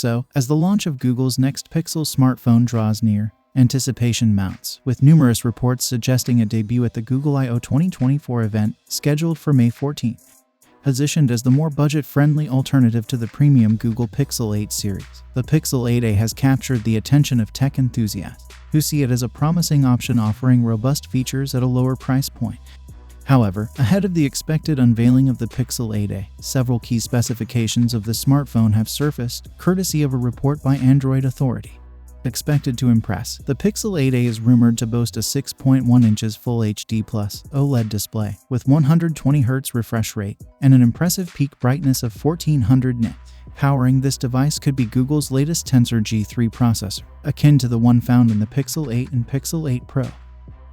So, as the launch of Google's next Pixel smartphone draws near, anticipation mounts, with numerous reports suggesting a debut at the Google I/O 2024 event scheduled for May 14th. Positioned as the more budget-friendly alternative to the premium Google Pixel 8 series, the Pixel 8a has captured the attention of tech enthusiasts, who see it as a promising option offering robust features at a lower price point. However, ahead of the expected unveiling of the Pixel 8a, several key specifications of the smartphone have surfaced, courtesy of a report by Android Authority. Expected to impress, the Pixel 8a is rumored to boast a 6.1 inches Full HD Plus OLED display with 120Hz refresh rate and an impressive peak brightness of 1400 nits. Powering this device could be Google's latest Tensor G3 processor, akin to the one found in the Pixel 8 and Pixel 8 Pro.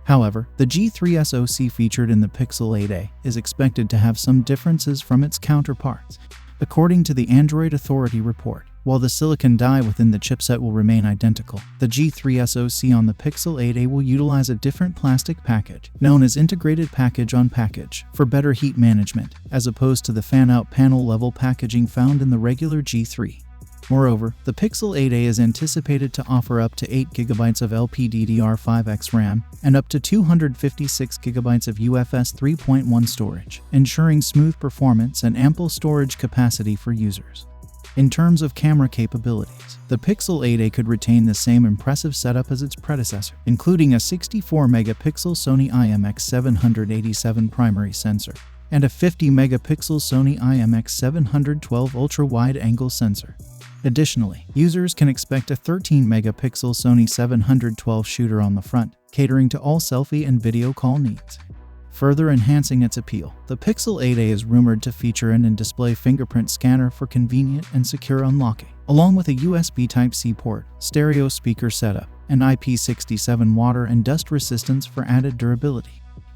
However, the G3 SoC featured in the Pixel 8a is expected to have some differences from its counterparts. According to the Android Authority report, while the silicon die within the chipset will remain identical, the G3 SoC on the Pixel 8a will utilize a different plastic package, known as Integrated Package-on-Package, for better heat management, as opposed to the fan-out panel-level packaging found in the regular G3. Moreover, the Pixel 8a is anticipated to offer up to 8GB of LPDDR5X RAM and up to 256GB of UFS 3.1 storage, ensuring smooth performance and ample storage capacity for users. In terms of camera capabilities, the Pixel 8a could retain the same impressive setup as its predecessor, including a 64-megapixel Sony IMX787 primary sensor and a 50-megapixel Sony IMX712 ultra-wide-angle sensor. Additionally, users can expect a 13-megapixel Sony 712 shooter on the front, catering to all selfie and video call needs. Further enhancing its appeal, the Pixel 8a is rumored to feature an in-display fingerprint scanner for convenient and secure unlocking, along with a USB Type-C port, stereo speaker setup, and IP67 water and dust resistance for added durability.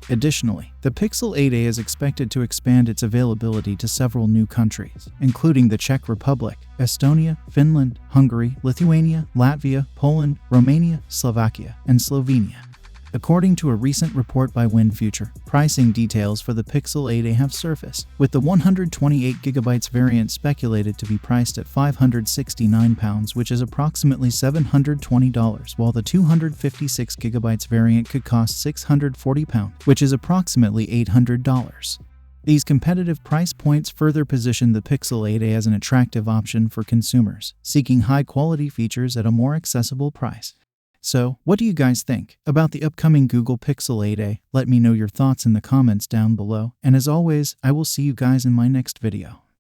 Additionally, the Pixel 8a is expected to expand its availability to several new countries, including the Czech Republic, Estonia, Finland, Hungary, Lithuania, Latvia, Poland, Romania, Slovakia, and Slovenia. According to a recent report by WinFuture, pricing details for the Pixel 8a have surfaced, with the 128GB variant speculated to be priced at £569, which is approximately $720, while the 256GB variant could cost £640, which is approximately $800. These competitive price points further position the Pixel 8a as an attractive option for consumers seeking high-quality features at a more accessible price. So, what do you guys think about the upcoming Google Pixel 8a? Let me know your thoughts in the comments down below, and as always, I will see you guys in my next video.